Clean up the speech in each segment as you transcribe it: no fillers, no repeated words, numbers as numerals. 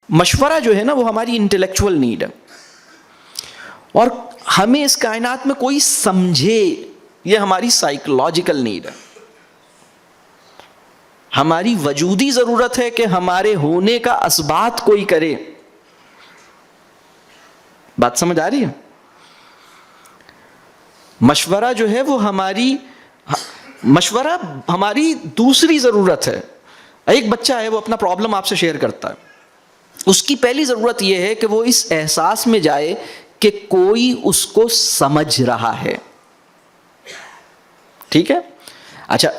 مشورہ جو ہے نا وہ ہماری انٹلیکچوئل نیڈ ہے، اور ہمیں اس کائنات میں کوئی سمجھے یہ ہماری سائیکولوجیکل نیڈ ہے. ہماری وجودی ضرورت ہے کہ ہمارے ہونے کا اثبات کوئی کرے. بات سمجھ آ رہی ہے؟ مشورہ جو ہے وہ مشورہ ہماری دوسری ضرورت ہے. ایک بچہ ہے، وہ اپنا پرابلم آپ سے شیئر کرتا ہے، اس کی پہلی ضرورت یہ ہے کہ وہ اس احساس میں جائے کہ کوئی اس کو سمجھ رہا ہے. ٹھیک ہے؟ اچھا،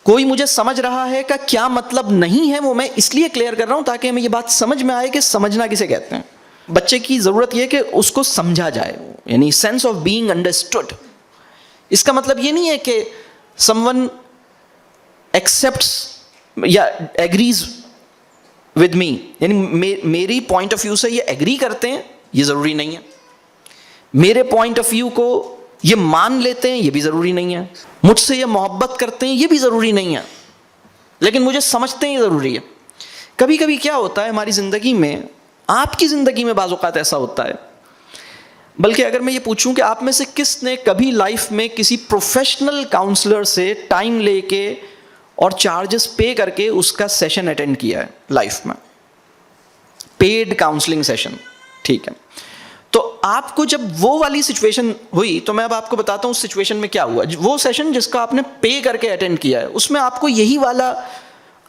کوئی مجھے سمجھ رہا ہے کا کیا مطلب نہیں ہے وہ میں اس لیے کلیئر کر رہا ہوں تاکہ ہمیں یہ بات سمجھ میں آئے کہ سمجھنا کسے کہتے ہیں. بچے کی ضرورت یہ کہ اس کو سمجھا جائے، یعنی سینس آف بینگ انڈرسٹوڈ. اس کا مطلب یہ نہیں ہے کہ سم ون ایکسیپٹس یا ایگریز ود می، یعنی میری پوائنٹ آف ویو سے یہ ایگری کرتے ہیں، یہ ضروری نہیں ہے. میرے پوائنٹ آف ویو کو یہ مان لیتے ہیں، یہ بھی ضروری نہیں ہے. مجھ سے یہ محبت کرتے ہیں، یہ بھی ضروری نہیں ہے. لیکن مجھے سمجھتے ہیں، یہ ضروری ہے. کبھی کبھی کیا ہوتا ہے ہماری زندگی میں، آپ کی زندگی میں بعض اوقات ایسا ہوتا ہے، بلکہ اگر میں یہ پوچھوں کہ آپ میں سے کس نے کبھی لائف میں کسی پروفیشنل کاؤنسلر سے ٹائم لے کے اور چارجز پے کر کے اس کا سیشن اٹینڈ کیا ہے لائف میں؟ Paid counselling session. ٹھیک ہے، تو آپ کو جب وہ والی سچویشن ہوئی تو میں اب آپ کو بتاتا ہوں اس سچویشن میں کیا ہوا. وہ سیشن جس کا آپ نے پے کر کے اٹینڈ کیا ہے، اس میں آپ کو یہی والا،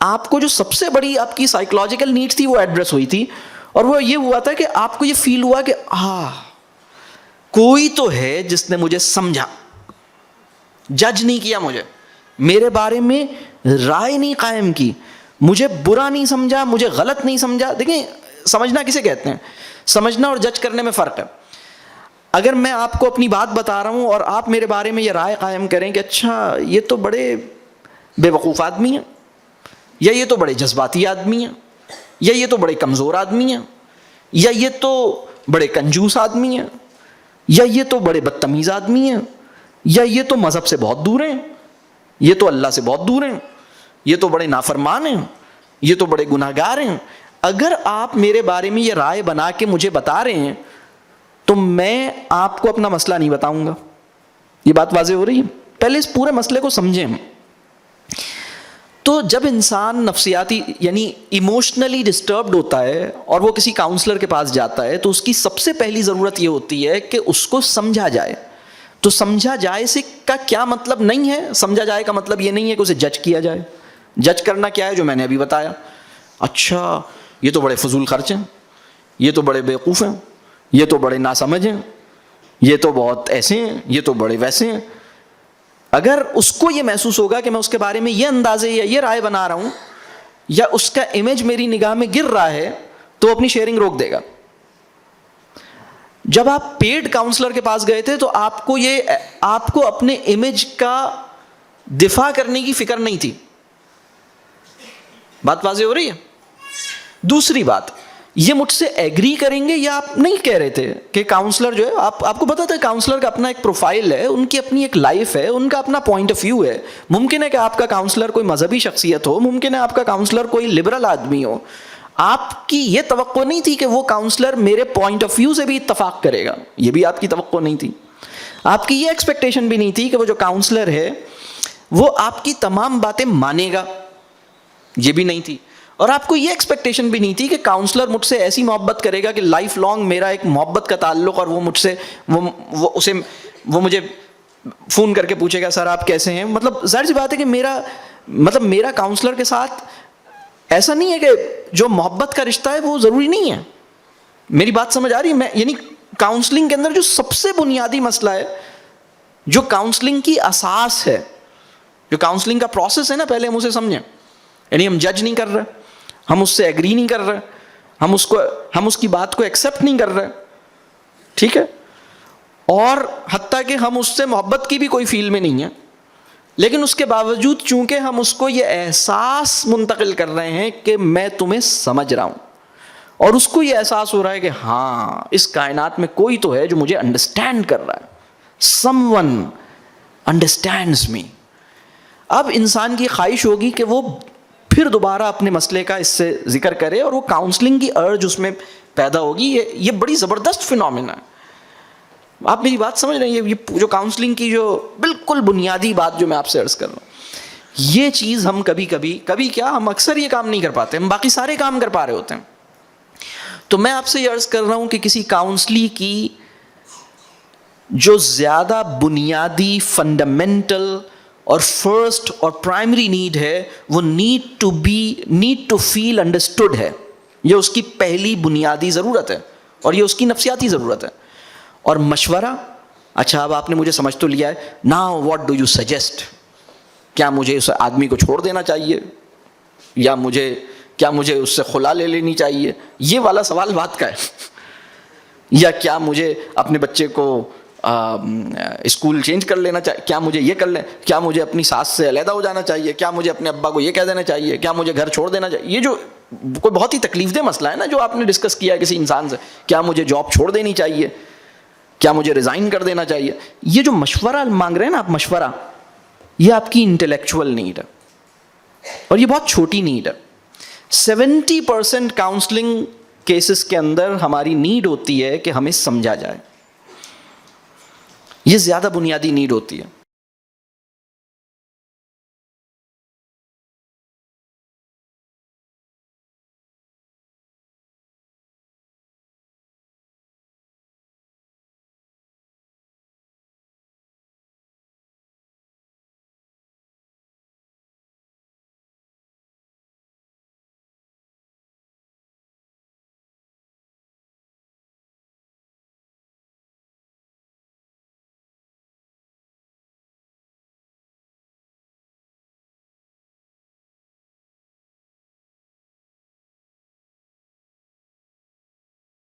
آپ کو جو سب سے بڑی آپ کی سائیکولوجیکل نیڈ تھی وہ ایڈریس ہوئی تھی، اور وہ یہ ہوا تھا کہ آپ کو یہ فیل ہوا کہ کوئی تو ہے جس نے مجھے سمجھا، جج نہیں کیا مجھے، میرے بارے میں رائے نہیں قائم کی، مجھے برا نہیں سمجھا، مجھے غلط نہیں سمجھا. دیکھیں، سمجھنا کسے کہتے ہیں؟ سمجھنا اور جج کرنے میں فرق ہے. اگر میں آپ کو اپنی بات بتا رہا ہوں اور آپ میرے بارے میں یہ رائے قائم کریں کہ اچھا یہ تو بڑے بے وقوف آدمی ہیں، یا یہ تو بڑے جذباتی آدمی ہیں، یا یہ تو بڑے کمزور آدمی ہیں، یا یہ تو بڑے کنجوس آدمی ہیں، یا یہ تو بڑے بدتمیز آدمی ہیں، یا یہ تو مذہب سے بہت دور ہیں، یہ تو اللہ سے بہت دور ہیں، یہ تو بڑے نافرمان ہیں، یہ تو بڑے گناہ گار ہیں. اگر آپ میرے بارے میں یہ رائے بنا کے مجھے بتا رہے ہیں تو میں آپ کو اپنا مسئلہ نہیں بتاؤں گا. یہ بات واضح ہو رہی ہے؟ پہلے اس پورے مسئلے کو سمجھیں. تو جب انسان نفسیاتی یعنی ایموشنلی ڈسٹربڈ ہوتا ہے اور وہ کسی کاؤنسلر کے پاس جاتا ہے تو اس کی سب سے پہلی ضرورت یہ ہوتی ہے کہ اس کو سمجھا جائے. تو سمجھا جائے سے کا کیا مطلب نہیں ہے؟ سمجھا جائے کا مطلب یہ نہیں ہے کہ اسے جج کیا جائے. جج کرنا کیا ہے؟ جو میں نے ابھی بتایا. اچھا یہ تو بڑے فضول خرچ ہیں، یہ تو بڑے بیوقوف ہیں، یہ تو بڑے ناسمجھ ہیں، یہ تو بہت ایسے ہیں، یہ تو بڑے ویسے ہیں. اگر اس کو یہ محسوس ہوگا کہ میں اس کے بارے میں یہ اندازے یا یہ رائے بنا رہا ہوں یا اس کا امیج میری نگاہ میں گر رہا ہے تو اپنی شیئرنگ روک دے گا. جب آپ پیڈ کاؤنسلر کے پاس گئے تھے تو آپ کو اپنے امیج کا دفاع کرنے کی فکر نہیں تھی. بات واضح ہو رہی ہے؟ دوسری بات، یہ مجھ سے ایگری کریں گے یا آپ نہیں کہہ رہے تھے کہ کاؤنسلر جو ہے، آپ کو پتا تھا کاؤنسلر کا اپنا ایک پروفائل ہے، ان کی اپنی ایک لائف ہے، ان کا اپنا پوائنٹ آف ویو ہے. ممکن ہے کہ آپ کا کاؤنسلر کوئی مذہبی شخصیت ہو، ممکن ہے آپ کا کاؤنسلر کوئی لبرل آدمی ہو. آپ کی یہ توقع نہیں تھی کہ وہ کاؤنسلر میرے پوائنٹ آف ویو سے بھی اتفاق کرے گا، یہ بھی آپ کی توقع نہیں تھی. آپ کی یہ ایکسپیکٹیشن بھی نہیں تھی کہ وہ جو کاؤنسلر ہے وہ آپ کی تمام باتیں مانے گا، یہ بھی نہیں تھی. اور آپ کو یہ ایکسپیکٹیشن بھی نہیں تھی کہ کاؤنسلر مجھ سے ایسی محبت کرے گا کہ لائف لانگ میرا ایک محبت کا تعلق، اور وہ مجھ سے وہ مجھے فون کر کے پوچھے گا سر آپ کیسے ہیں. مطلب ظاہر سی بات ہے کہ میرا کاؤنسلر کے ساتھ ایسا نہیں ہے کہ جو محبت کا رشتہ ہے وہ ضروری نہیں ہے. میری بات سمجھ آ رہی ہے؟ یعنی کاؤنسلنگ کے اندر جو سب سے بنیادی مسئلہ ہے، جو کاؤنسلنگ کی اساس ہے، جو کاؤنسلنگ کا پروسیس ہے نا، پہلے ہم اسے سمجھیں. یعنی ہم جج نہیں کر رہے، ہم اس سے ایگری نہیں کر رہے، ہم اس کی بات کو ایکسیپٹ نہیں کر رہے. ٹھیک ہے؟ اور حتیٰ کہ ہم اس سے محبت کی بھی کوئی فیل میں نہیں ہے، لیکن اس کے باوجود چونکہ ہم اس کو یہ احساس منتقل کر رہے ہیں کہ میں تمہیں سمجھ رہا ہوں، اور اس کو یہ احساس ہو رہا ہے کہ ہاں اس کائنات میں کوئی تو ہے جو مجھے انڈرسٹینڈ کر رہا ہے. someone understands me. اب انسان کی خواہش ہوگی کہ وہ پھر پھر دوبارہ اپنے مسئلے کا اس سے ذکر کرے اور وہ کاؤنسلنگ کی ارج اس میں پیدا ہوگی. یہ بڑی زبردست فینومینا ہے. آپ میری بات سمجھ رہے ہیں؟ یہ جو کاؤنسلنگ کی جو بالکل بنیادی بات جو میں آپ سے عرض کر رہا ہوں, یہ چیز ہم کبھی کیا ہم اکثر یہ کام نہیں کر پاتے, ہم باقی سارے کام کر پا رہے ہوتے ہیں. تو میں آپ سے یہ عرض کر رہا ہوں کہ کسی کاؤنسلی کی جو زیادہ بنیادی فنڈامنٹل اور فرسٹ اور پرائمری نیڈ ہے وہ نیڈ ٹو فیل انڈرسٹوڈ ہے. یہ اس کی پہلی بنیادی ضرورت ہے اور یہ اس کی نفسیاتی ضرورت ہے. اور مشورہ, اچھا اب آپ نے مجھے سمجھ تو لیا ہے, now what do you suggest, کیا مجھے اس آدمی کو چھوڑ دینا چاہیے یا کیا مجھے اس سے خلا لے لینی چاہیے, یہ والا سوال بات کا ہے. یا کیا مجھے اپنے بچے کو اسکول چینج کر لینا چاہیے, کیا مجھے یہ کر لیں, کیا مجھے اپنی ساس سے علیحدہ ہو جانا چاہیے, کیا مجھے اپنے ابا کو یہ کہہ دینا چاہیے, کیا مجھے گھر چھوڑ دینا چاہیے. یہ جو کوئی بہت ہی تکلیف دہ مسئلہ ہے نا جو آپ نے ڈسکس کیا کسی انسان سے, کیا مجھے جاب چھوڑ دینی چاہیے, کیا مجھے ریزائن کر دینا چاہیے. یہ جو مشورہ مانگ رہے ہیں نا آپ, مشورہ, یہ آپ کی انٹلیکچوئل نیڈ ہے اور یہ بہت چھوٹی نیڈ ہے. 70% کاؤنسلنگ کیسز کے اندر ہماری نیڈ ہوتی ہے کہ ہمیں سمجھا جائے. یہ زیادہ بنیادی نیڈ ہوتی ہے.